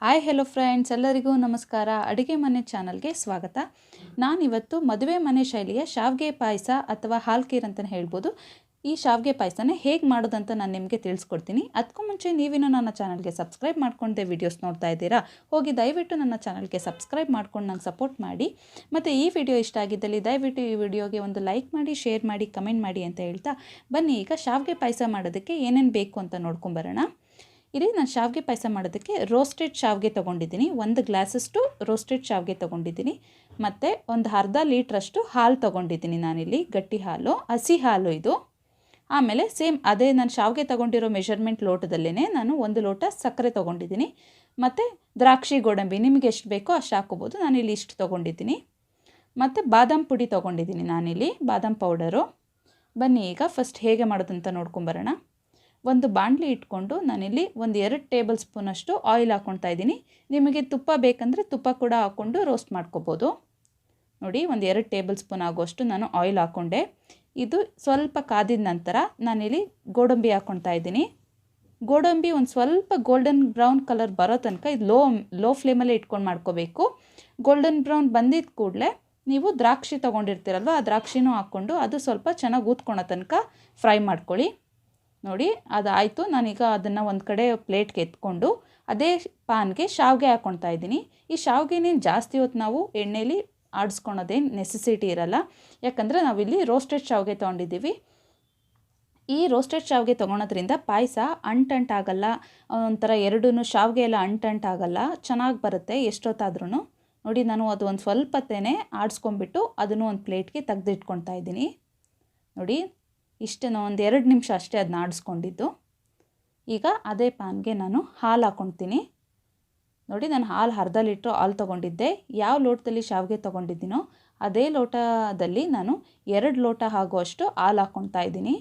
Hi hello friends, ಎಲ್ಲರಿಗೂ ನಮಸ್ಕಾರ. ಅಡುಗೆ ಮನೆ ಚಾನಲ್ಗೆ ಸ್ವಾಗತ. ನಾನಿವತ್ತು ಮದುವೆ ಮನೆ ಶೈಲಿಯ ಶಾವಿಗೆ ಪಾಯಸ ಅಥವಾ ಹಾಲ್ ಖೀರ್ ಅಂತಲೇ ಹೇಳ್ಬೋದು. ಈ ಶಾವಿಗೆ ಪಾಯಸನ ಹೇಗೆ ಮಾಡೋದಂತ ನಾನು ನಿಮಗೆ ತಿಳಿಸ್ಕೊಡ್ತೀನಿ. ಅದಕ್ಕೂ ಮುಂಚೆ ನೀವಿನ್ನೂ ನನ್ನ ಚಾನಲ್ಗೆ ಸಬ್ಸ್ಕ್ರೈಬ್ ಮಾಡ್ಕೊಂಡೆ ವೀಡಿಯೋಸ್ ನೋಡ್ತಾ ಇದ್ದೀರಾ, ಹೋಗಿ ದಯವಿಟ್ಟು ನನ್ನ ಚಾನಲ್ಗೆ ಸಬ್ಸ್ಕ್ರೈಬ್ ಮಾಡ್ಕೊಂಡು ನಂಗೆ ಸಪೋರ್ಟ್ ಮಾಡಿ. ಮತ್ತು ಈ ವಿಡಿಯೋ ಇಷ್ಟ ಆಗಿದ್ದಲ್ಲಿ ದಯವಿಟ್ಟು ಈ ವಿಡಿಯೋಗೆ ಒಂದು ಲೈಕ್ ಮಾಡಿ, ಶೇರ್ ಮಾಡಿ, ಕಮೆಂಟ್ ಮಾಡಿ ಅಂತ ಹೇಳ್ತಾ ಬನ್ನಿ ಈಗ ಶಾವಿಗೆ ಪಾಯಸ ಮಾಡೋದಕ್ಕೆ ಏನೇನು ಬೇಕು ಅಂತ ನೋಡ್ಕೊಂಬರೋಣ. ಇಲ್ಲಿ ನಾನು ಶಾವಿಗೆ ಪಾಯಸ ಮಾಡೋದಕ್ಕೆ ರೋಸ್ಟೆಡ್ ಶಾವಿಗೆ ತೊಗೊಂಡಿದ್ದೀನಿ. 1 ಗ್ಲಾಸಷ್ಟು ರೋಸ್ಟೆಡ್ ಶಾವಿಗೆ ತೊಗೊಂಡಿದ್ದೀನಿ. ಮತ್ತು ಒಂದು ಅರ್ಧ ಲೀಟ್ರಷ್ಟು ಹಾಲು ತೊಗೊಂಡಿದ್ದೀನಿ. ನಾನಿಲ್ಲಿ ಗಟ್ಟಿ ಹಾಲು, ಹಸಿ ಹಾಲು ಇದು. ಆಮೇಲೆ ಸೇಮ್ ಅದೇ ನಾನು ಶಾವಿಗೆ ತೊಗೊಂಡಿರೋ ಮೆಷರ್ಮೆಂಟ್ ಲೋಟದಲ್ಲೇ ನಾನು 1 ಲೋಟ ಸಕ್ಕರೆ ತೊಗೊಂಡಿದ್ದೀನಿ. ಮತ್ತು ದ್ರಾಕ್ಷಿ ಗೋಡಂಬಿ ನಿಮಗೆ ಎಷ್ಟು ಬೇಕೋ ಅಷ್ಟು ಹಾಕೋಬೋದು. ನಾನಿಲ್ಲಿ ಇಷ್ಟು ತೊಗೊಂಡಿದ್ದೀನಿ. ಮತ್ತು ಬಾದಾಮ್ ಪುಡಿ ತೊಗೊಂಡಿದ್ದೀನಿ ನಾನಿಲ್ಲಿ, ಬಾದಾಮ್ ಪೌಡರು. ಬನ್ನಿ ಈಗ ಫಸ್ಟ್ ಹೇಗೆ ಮಾಡೋದಂತ ನೋಡ್ಕೊಂಬರೋಣ. ಒಂದು ಬಾಣಲಿ ಇಟ್ಕೊಂಡು ನಾನಿಲ್ಲಿ 2 ಟೇಬಲ್ ಸ್ಪೂನಷ್ಟು ಆಯಿಲ್ ಹಾಕ್ಕೊಳ್ತಾ ಇದ್ದೀನಿ. ನಿಮಗೆ ತುಪ್ಪ ಬೇಕಂದರೆ ತುಪ್ಪ ಕೂಡ ಹಾಕ್ಕೊಂಡು ರೋಸ್ಟ್ ಮಾಡ್ಕೋಬೋದು. ನೋಡಿ, 2 ಟೇಬಲ್ ಸ್ಪೂನ್ ಆಗುವಷ್ಟು ನಾನು ಆಯಿಲ್ ಹಾಕ್ಕೊಂಡೆ. ಇದು ಸ್ವಲ್ಪ ಕಾದಿದ ನಂತರ ನಾನಿಲ್ಲಿ ಗೋಡಂಬಿ ಹಾಕ್ಕೊಳ್ತಾ ಇದ್ದೀನಿ. ಗೋಡಂಬಿ ಒಂದು ಸ್ವಲ್ಪ ಗೋಲ್ಡನ್ ಬ್ರೌನ್ ಕಲರ್ ಬರೋ ತನಕ ಇದು ಲೋ ಫ್ಲೇಮಲ್ಲೇ ಇಟ್ಕೊಂಡು ಮಾಡ್ಕೋಬೇಕು. ಗೋಲ್ಡನ್ ಬ್ರೌನ್ ಬಂದಿದ್ದ ಕೂಡಲೇ ನೀವು ದ್ರಾಕ್ಷಿ ತೊಗೊಂಡಿರ್ತೀರಲ್ವ, ಆ ದ್ರಾಕ್ಷಿನೂ ಹಾಕ್ಕೊಂಡು ಅದು ಸ್ವಲ್ಪ ಚೆನ್ನಾಗಿ ಊದ್ಕೊಳೋ ತನಕ ಫ್ರೈ ಮಾಡ್ಕೊಳ್ಳಿ. ನೋಡಿ, ಅದಾಯಿತು. ನಾನೀಗ ಅದನ್ನು ಒಂದು ಕಡೆ ಪ್ಲೇಟ್ಗೆ ಎತ್ಕೊಂಡು ಅದೇ ಪಾನ್ಗೆ ಶಾವಿಗೆ ಹಾಕ್ಕೊಳ್ತಾ ಇದ್ದೀನಿ. ಈ ಶಾವಿಗೆನೇನು ಜಾಸ್ತಿ ಹೊತ್ತು ನಾವು ಎಣ್ಣೆಯಲ್ಲಿ ಆಡಿಸ್ಕೊಳೋದೇನು ನೆಸೆಸಿಟಿ ಇರಲ್ಲ, ಯಾಕಂದರೆ ನಾವಿಲ್ಲಿ ರೋಸ್ಟೆಡ್ ಶಾವಿಗೆ ತೊಗೊಂಡಿದ್ದೀವಿ. ಈ ರೋಸ್ಟೆಡ್ ಶಾವಿಗೆ ತೊಗೊಳೋದ್ರಿಂದ ಪಾಯಸ ಅಂಟಂಟಾಗಲ್ಲ, ಒಂಥರ ಶಾವಿಗೆ ಎಲ್ಲ ಅಂಟಂಟಾಗಲ್ಲ, ಚೆನ್ನಾಗಿ ಬರುತ್ತೆ ಎಷ್ಟೊತ್ತಾದ್ರೂ. ನೋಡಿ, ನಾನು ಅದು ಒಂದು ಸ್ವಲ್ಪತ್ತೇ ಆಡಿಸ್ಕೊಂಬಿಟ್ಟು ಅದನ್ನು ಒಂದು ಪ್ಲೇಟ್ಗೆ ತೆಗೆದಿಟ್ಕೊಳ್ತಾ ಇದ್ದೀನಿ. ನೋಡಿ, ಇಷ್ಟೇ, ಒಂದು 2 ನಿಮಿಷ ಅಷ್ಟೇ ಅದನ್ನ ಆಡಿಸ್ಕೊಂಡಿದ್ದು. ಈಗ ಅದೇ ಪ್ಯಾನ್ಗೆ ನಾನು ಹಾಲು ಹಾಕ್ಕೊಳ್ತೀನಿ. ನೋಡಿ, ನಾನು ಅರ್ಧ ಲೀಟ್ರ್ ಹಾಲು ತೊಗೊಂಡಿದ್ದೆ. ಯಾವ ಲೋಟದಲ್ಲಿ ಶಾವಿಗೆ ತೊಗೊಂಡಿದ್ದೀನೋ ಅದೇ ಲೋಟದಲ್ಲಿ ನಾನು 2 ಲೋಟ ಆಗುವಷ್ಟು ಹಾಲು ಹಾಕ್ಕೊಳ್ತಾ ಇದ್ದೀನಿ.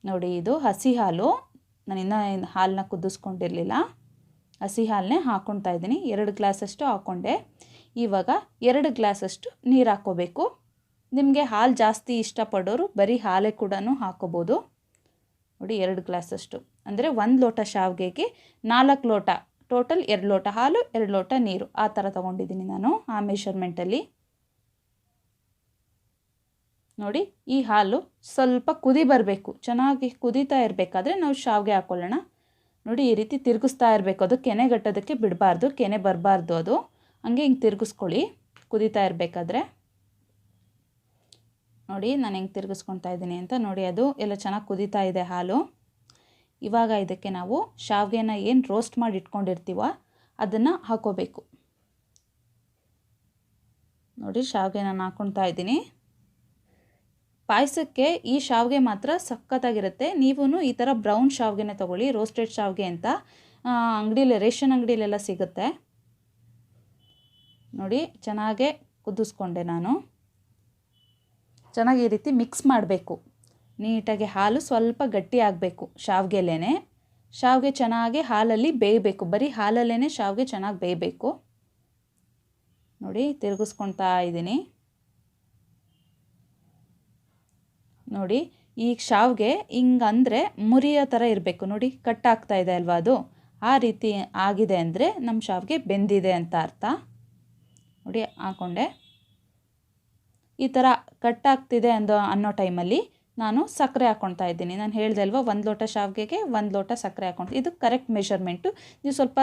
ನೋಡಿ, ಇದು ಹಸಿ ಹಾಲು, ನಾನಿನ್ನೂ ಹಾಲನ್ನ ಕುದಿಸ್ಕೊಂಡಿರಲಿಲ್ಲ. ಹಸಿ ಹಾಲನ್ನೇ ಹಾಕ್ಕೊಳ್ತಾ ಇದ್ದೀನಿ. 2 ಗ್ಲಾಸಷ್ಟು ಹಾಕ್ಕೊಂಡೆ. ಇವಾಗ 2 ಗ್ಲಾಸಷ್ಟು ನೀರು ಹಾಕ್ಕೋಬೇಕು. ನಿಮಗೆ ಹಾಲು ಜಾಸ್ತಿ ಇಷ್ಟಪಡೋರು ಬರೀ ಹಾಲೇ ಕೂಡ ಹಾಕೋಬೋದು. ನೋಡಿ, 2 ಗ್ಲಾಸಷ್ಟು ಅಂದರೆ 1 ಲೋಟ ಶಾವಿಗೆಗೆ 4 ಲೋಟ, ಟೋಟಲ್ 2 ಲೋಟ ಹಾಲು, 2 ಲೋಟ ನೀರು, ಆ ಥರ ತೊಗೊಂಡಿದ್ದೀನಿ ನಾನು ಆ ಮೆಷರ್ಮೆಂಟಲ್ಲಿ. ನೋಡಿ, ಈ ಹಾಲು ಸ್ವಲ್ಪ ಕುದಿ ಬರಬೇಕು, ಚೆನ್ನಾಗಿ ಕುದೀತಾ ಇರಬೇಕಾದ್ರೆ ನಾವು ಶಾವಿಗೆ ಹಾಕ್ಕೊಳ್ಳೋಣ. ನೋಡಿ, ಈ ರೀತಿ ತಿರುಗಿಸ್ತಾ ಇರಬೇಕು. ಅದು ಕೆನೆಗಟ್ಟೋದಕ್ಕೆ ಬಿಡಬಾರ್ದು, ಕೆನೆ ಬರಬಾರ್ದು. ಅದು ಹಂಗೆ ಹಿಂಗೆ ತಿರುಗಿಸ್ಕೊಳ್ಳಿ ಕುದೀತಾ ಇರಬೇಕಾದ್ರೆ. ನೋಡಿ, ನಾನು ಹೆಂಗೆ ತಿರುಗಿಸ್ಕೊಳ್ತಾ ಇದ್ದೀನಿ ಅಂತ. ನೋಡಿ, ಅದು ಎಲ್ಲ ಚೆನ್ನಾಗಿ ಕುದೀತಾ ಇದೆ ಹಾಲು. ಇವಾಗ ಇದಕ್ಕೆ ನಾವು ಶಾವಿಗೆನ ಏನು ರೋಸ್ಟ್ ಮಾಡಿ ಇಟ್ಕೊಂಡಿರ್ತೀವೋ ಅದನ್ನು ಹಾಕೋಬೇಕು. ನೋಡಿ, ಶಾವಿಗೆ ನಾನು ಹಾಕ್ಕೊಳ್ತಾ ಇದ್ದೀನಿ. ಪಾಯಸಕ್ಕೆ ಈ ಶಾವಿಗೆ ಮಾತ್ರ ಸಖತ್ತಾಗಿರುತ್ತೆ. ನೀವೂ ಈ ಥರ ಬ್ರೌನ್ ಶಾವಿಗೆನೇ ತೊಗೊಳ್ಳಿ, ರೋಸ್ಟೆಡ್ ಶಾವಿಗೆ ಅಂತ ಅಂಗಡಿಯಲ್ಲಿ, ರೇಷನ್ ಅಂಗಡಿಯಲ್ಲೆಲ್ಲ ಸಿಗುತ್ತೆ. ನೋಡಿ, ಚೆನ್ನಾಗೇ ಕುದಿಸ್ಕೊಂಡೆ ನಾನು. ಚೆನ್ನಾಗಿ ಈ ರೀತಿ ಮಿಕ್ಸ್ ಮಾಡಬೇಕು ನೀಟಾಗಿ. ಹಾಲು ಸ್ವಲ್ಪ ಗಟ್ಟಿ ಆಗಬೇಕು ಶಾವಿಗೆಲೇ. ಶಾವಿಗೆ ಚೆನ್ನಾಗಿ ಹಾಲಲ್ಲಿ ಬೇಯಬೇಕು, ಬರೀ ಹಾಲಲ್ಲೇ ಶಾವಿಗೆ ಚೆನ್ನಾಗಿ ಬೇಯಬೇಕು. ನೋಡಿ, ತಿರುಗಿಸ್ಕೊಳ್ತಾ ಇದ್ದೀನಿ. ನೋಡಿ, ಈ ಶಾವಿಗೆ ಹಿಂಗಂದರೆ ಮುರಿಯೋ ಥರ ಇರಬೇಕು. ನೋಡಿ, ಕಟ್ಟಾಗ್ತಾ ಇದೆ ಅಲ್ವಾ, ಅದು ಆ ರೀತಿ ಆಗಿದೆ ಅಂದರೆ ನಮ್ಮ ಶಾವಿಗೆ ಬೆಂದಿದೆ ಅಂತ ಅರ್ಥ. ನೋಡಿ, ಹಾಕ್ಕೊಂಡೆ. ಈ ಥರ ಕಟ್ಟಾಗ್ತಿದೆ ಅನ್ನೋ ಟೈಮಲ್ಲಿ ನಾನು ಸಕ್ಕರೆ ಹಾಕ್ಕೊಳ್ತಾ ಇದ್ದೀನಿ. ನಾನು ಹೇಳಿದೆ ಅಲ್ವಾ, 1 ಲೋಟ ಶಾವಿಗೆಗೆ 1 ಲೋಟ ಸಕ್ಕರೆ ಹಾಕ್ಕೊಂಡು, ಇದು ಕರೆಕ್ಟ್ ಮೆಷರ್ಮೆಂಟು. ನೀವು ಸ್ವಲ್ಪ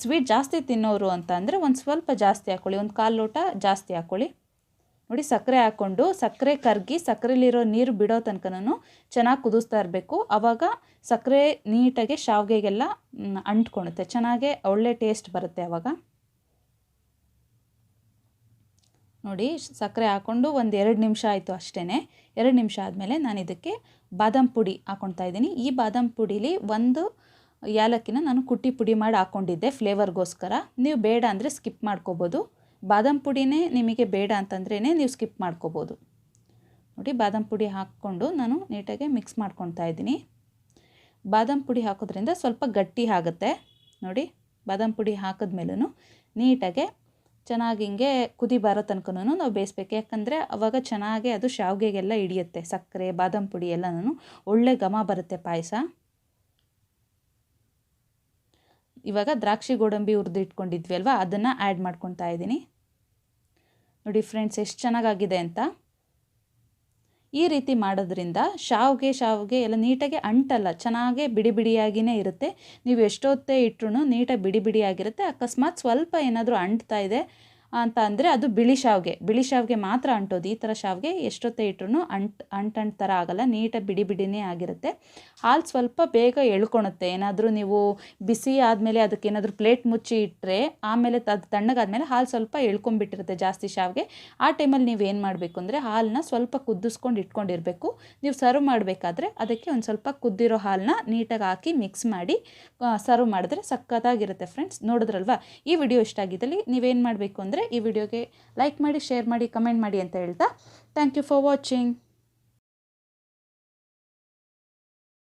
ಸ್ವೀಟ್ ಜಾಸ್ತಿ ತಿನ್ನೋರು ಅಂತ ಅಂದರೆ ಒಂದು ಸ್ವಲ್ಪ ಜಾಸ್ತಿ ಹಾಕ್ಕೊಳ್ಳಿ, 1/4 ಲೋಟ ಜಾಸ್ತಿ ಹಾಕ್ಕೊಳ್ಳಿ. ನೋಡಿ, ಸಕ್ಕರೆ ಹಾಕ್ಕೊಂಡು ಸಕ್ಕರೆ ಕರಗಿ ಸಕ್ಕರೆಲಿರೋ ನೀರು ಬಿಡೋ ತನಕನೂ ಚೆನ್ನಾಗಿ ಕುದಿಸ್ತಾ ಇರಬೇಕು. ಆವಾಗ ಸಕ್ಕರೆ ನೀಟಾಗಿ ಶಾವಿಗೆಗೆಲ್ಲ ಅಂಟ್ಕೊಳುತ್ತೆ, ಚೆನ್ನಾಗೇ ಒಳ್ಳೆ ಟೇಸ್ಟ್ ಬರುತ್ತೆ ಆವಾಗ. ನೋಡಿ, ಸಕ್ಕರೆ ಹಾಕ್ಕೊಂಡು 2 ನಿಮಿಷ ಆಯಿತು ಅಷ್ಟೇ. 2 ನಿಮಿಷ ಆದಮೇಲೆ ನಾನು ಇದಕ್ಕೆ ಬಾದಾಮ್ ಪುಡಿ ಹಾಕ್ಕೊಳ್ತಾ ಇದ್ದೀನಿ. ಈ ಬಾದಾಮ್ ಪುಡಿಲಿ 1 ಏಲಕ್ಕಿನ ನಾನು ಕುಟ್ಟಿ ಪುಡಿ ಮಾಡಿ ಹಾಕ್ಕೊಂಡಿದ್ದೆ ಫ್ಲೇವರ್ಗೋಸ್ಕರ. ನೀವು ಬೇಡ ಅಂದರೆ ಸ್ಕಿಪ್ ಮಾಡ್ಕೋಬೋದು. ಬಾದಾಮ್ ಪುಡಿನೇ ನಿಮಗೆ ಬೇಡ ಅಂತಂದ್ರೇ ನೀವು ಸ್ಕಿಪ್ ಮಾಡ್ಕೋಬೋದು. ನೋಡಿ, ಬಾದಾಮ್ ಪುಡಿ ಹಾಕ್ಕೊಂಡು ನಾನು ನೀಟಾಗಿ ಮಿಕ್ಸ್ ಮಾಡ್ಕೊಳ್ತಾ ಇದ್ದೀನಿ. ಬಾದಾಮ್ ಪುಡಿ ಹಾಕೋದ್ರಿಂದ ಸ್ವಲ್ಪ ಗಟ್ಟಿ ಆಗುತ್ತೆ. ನೋಡಿ, ಬಾದಾಮ್ ಪುಡಿ ಹಾಕಿದ್ಮೇಲೂ ನೀಟಾಗೆ ಚೆನ್ನಾಗಿ ಹಿಂಗೆ ಕುದಿ ಬರೋ ತನಕನೂ ನಾವು ಬೇಯಿಸ್ಬೇಕು. ಯಾಕಂದರೆ ಆವಾಗ ಚೆನ್ನಾಗಿ ಅದು ಶಾವಿಗೆಗೆಲ್ಲ ಹಿಡಿಯುತ್ತೆ, ಸಕ್ಕರೆ ಬಾದಾಮ್ ಪುಡಿ ಎಲ್ಲನೂ ಒಳ್ಳೆ ಘಮ ಬರುತ್ತೆ ಪಾಯಸ. ಇವಾಗ ದ್ರಾಕ್ಷಿ ಗೋಡಂಬಿ ಹುರಿದು ಇಟ್ಕೊಂಡಿದ್ವಿ ಅಲ್ವಾ, ಅದನ್ನು ಆ್ಯಡ್ ಮಾಡ್ಕೊತಾ ಇದ್ದೀನಿ. ನೋಡಿ ಫ್ರೆಂಡ್ಸ್ ಎಷ್ಟು ಚೆನ್ನಾಗಾಗಿದೆ ಅಂತ. ಈ ರೀತಿ ಮಾಡೋದ್ರಿಂದ ಶಾವಿಗೆ ಎಲ್ಲ ನೀಟಾಗಿ ಅಂಟಲ್ಲ, ಚೆನ್ನಾಗೇ ಬಿಡಿ ಬಿಡಿಯಾಗಿಯೇ ಇರುತ್ತೆ. ನೀವು ಎಷ್ಟೊತ್ತೇ ಇಟ್ಟರು ನೀಟಾಗಿ ಬಿಡಿ ಬಿಡಿಯಾಗಿರುತ್ತೆ. ಅಕಸ್ಮಾತ್ ಸ್ವಲ್ಪ ಏನಾದರೂ ಅಂಟ್ತಾ ಇದೆ ಅಂತ ಅಂದರೆ ಅದು ಬಿಳಿ ಶಾವಿಗೆ ಮಾತ್ರ ಅಂಟೋದು. ಈ ಥರ ಶಾವಿಗೆ ಎಷ್ಟೊತ್ತೇ ಇಟ್ಟರು ಅಂಟು ಥರ ಆಗಲ್ಲ, ನೀಟಾಗಿ ಬಿಡಿ ಬಿಡಿನೇ ಆಗಿರುತ್ತೆ. ಹಾಲು ಸ್ವಲ್ಪ ಬೇಗ ಎಳ್ಕೊಳುತ್ತೆ. ಏನಾದರೂ ನೀವು ಬಿಸಿ ಆದಮೇಲೆ ಅದಕ್ಕೆ ಏನಾದರೂ ಪ್ಲೇಟ್ ಮುಚ್ಚಿ ಇಟ್ಟರೆ ಆಮೇಲೆ ಅದು ತಣ್ಣಗಾದ್ಮೇಲೆ ಹಾಲು ಸ್ವಲ್ಪ ಎಳ್ಕೊಂಬಿಟ್ಟಿರುತ್ತೆ ಜಾಸ್ತಿ ಶಾವಿಗೆ. ಆ ಟೈಮಲ್ಲಿ ನೀವೇನು ಮಾಡಬೇಕು ಅಂದರೆ ಹಾಲನ್ನ ಸ್ವಲ್ಪ ಕುದಿಸ್ಕೊಂಡು ಇಟ್ಕೊಂಡಿರಬೇಕು. ನೀವು ಸರ್ವ್ ಮಾಡಬೇಕಾದ್ರೆ ಅದಕ್ಕೆ ಒಂದು ಸ್ವಲ್ಪ ಕುದ್ದಿರೋ ಹಾಲನ್ನ ನೀಟಾಗಿ ಹಾಕಿ ಮಿಕ್ಸ್ ಮಾಡಿ ಸರ್ವ್ ಮಾಡಿದ್ರೆ ಸಕ್ಕತ್ತಾಗಿರುತ್ತೆ ಫ್ರೆಂಡ್ಸ್. ನೋಡಿದ್ರಲ್ವಾ, ಈ ವಿಡಿಯೋ ಇಷ್ಟ ಆಗಿದ್ದಲ್ಲಿ ನೀವೇನು ಮಾಡಬೇಕು ಅಂದರೆ ಈ ವಿಡಿಯೋಗೆ ಲೈಕ್ ಮಾಡಿ, ಶೇರ್ ಮಾಡಿ, ಕಮೆಂಟ್ ಮಾಡಿ ಅಂತ ಹೇಳ್ತಾ ಥ್ಯಾಂಕ್ ಯು ಫಾರ್ ವಾಚಿಂಗ್.